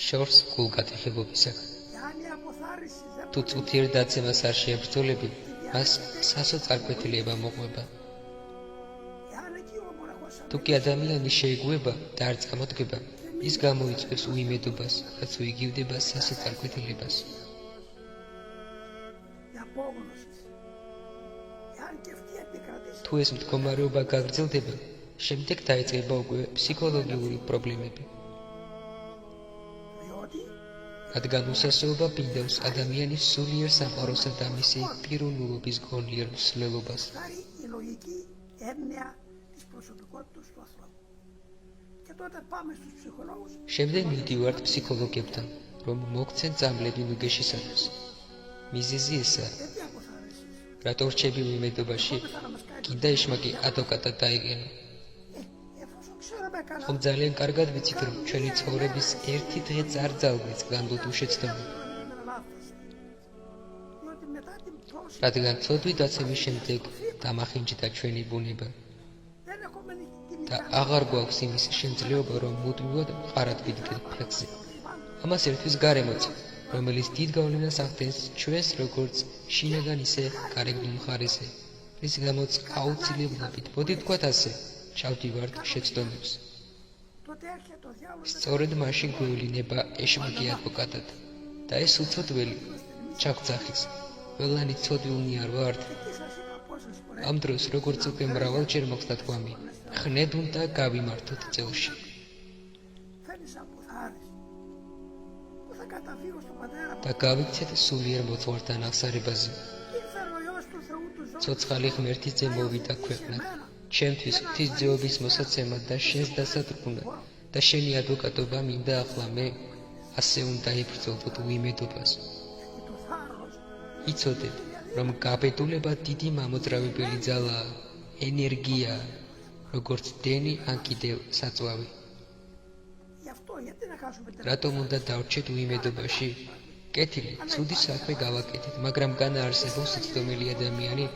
შორს გულგატეხებობისაგან. თუ წუთიერ დაცემას არ შეებრძოლები, მას სასოწარკვეთილება მოყვება. თუ კი ადამიანი შეეგუება და არ წამოდგება, ის გამოიწვევს უიმედობას, რაც უიგივდება სასოწარკვეთილებას. თუ ეს მდგომარეობა გაგრძელდება, შემდეგ დაიწყება უკვე ფსიქოლოგიური პრობლემები. რადგან უსასოობა ბინდავს ადამიანის სულიერ სამყაროსა და მისი პიროვნულობის გონიერ მსვლელობას. შემდეგ მივდივართ ფსიქოლოგებთან, რომ მოგცენ წამლები ნუგეშისათვის. მიზეზი ესაა, რატო რჩები უიმედობაში, კიდე ეშმაკი ადვოკატად დაიყენო. ხომ ძალიან კარგად ვიცით, რომ ჩვენი ცხოვრების ერთი დღეც არ ძალგვეც განდოთ უშეცდომი. რადგან ცოდვი დაცემის შემდეგ დამახინჯდა ჩვენი ბუნება და აღარ გვაქვს იმის შემძლეობა, რომ მუდმივად მყარად ვიდგეთ ფეხზე. ამას ერთვის გარემოც, რომელიც დიდ გავლენას ახდენს ჩვენს როგორც შინაგან ისე გარეგნულ მხარეზე, რის გამოც აუცილებლობით, მოდი ვთქვათ ასე, ჩავდივართ შეცდომებს. სწორედ მაშინ გვევლინება ეშმაკი ადვოკატად და ეს უცოდველი ჩაგძახის, ყველანი ცოდვილნი არ ვართ. ამ დროს, როგორც უკვე მრავალჯერ მოხდა თქვამი, ხნედ უნდა გავიმართოთ წელში. და გავიქცეთ სულიერ მოძღვართან აღსარებაზე. ცოცხალი ღმერთის მოვიდა ქვეყნად, ჩემთვის ღვთისძეობის მოსაცემად და შენს დასაბრუნად და შენი ადვოკატობა მინდა ახლა მე, ასე უნდა ებრძოლოთ უიმედობას. იცოდეთ, რომ გაბედულება დიდი მამოძრავებელი ძალაა, ენერგიაა, როგორც დენი ან კიდევ საწვავი. რატომ უნდა დავრჩეთ უიმედობაში? კეთილი, ცუდი საქმე გავაკეთეთ, მაგრამ განაარსებოს უცდომელი ადამიანი,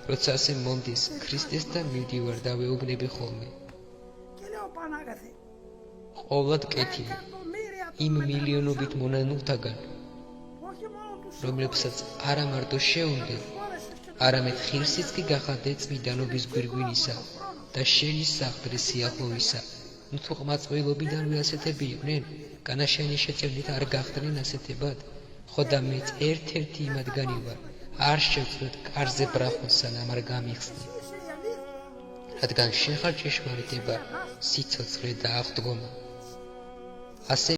როცა ასე მომდის ქრისტესთან მივდივარ და ვეუბნები ხოლმე. ყოვლად კეთილი, იმ მილიონობით მონანულთაგან, რომლებსაც არა მარტო შეუნდენ, არამედ ხირსიც კი გახადე წმიდანობის გვირგვინისა და შენი საყდრის სიახლოვისა. ნუ თუ ყმაწვილობიდანვე ასეთები იყვნენ, განაშენი შეწევნით არ გახდნენ ასეთებად, ხო და მეც ერთ-ერთი იმადგანი ვარ, არ შევწყვეტ კარზე ბრახოს, სანამ არ გამიხსნი. რადგან შენ ხარ ჭეშმარიტება, სიცოცხლე და აღდგომა. ასე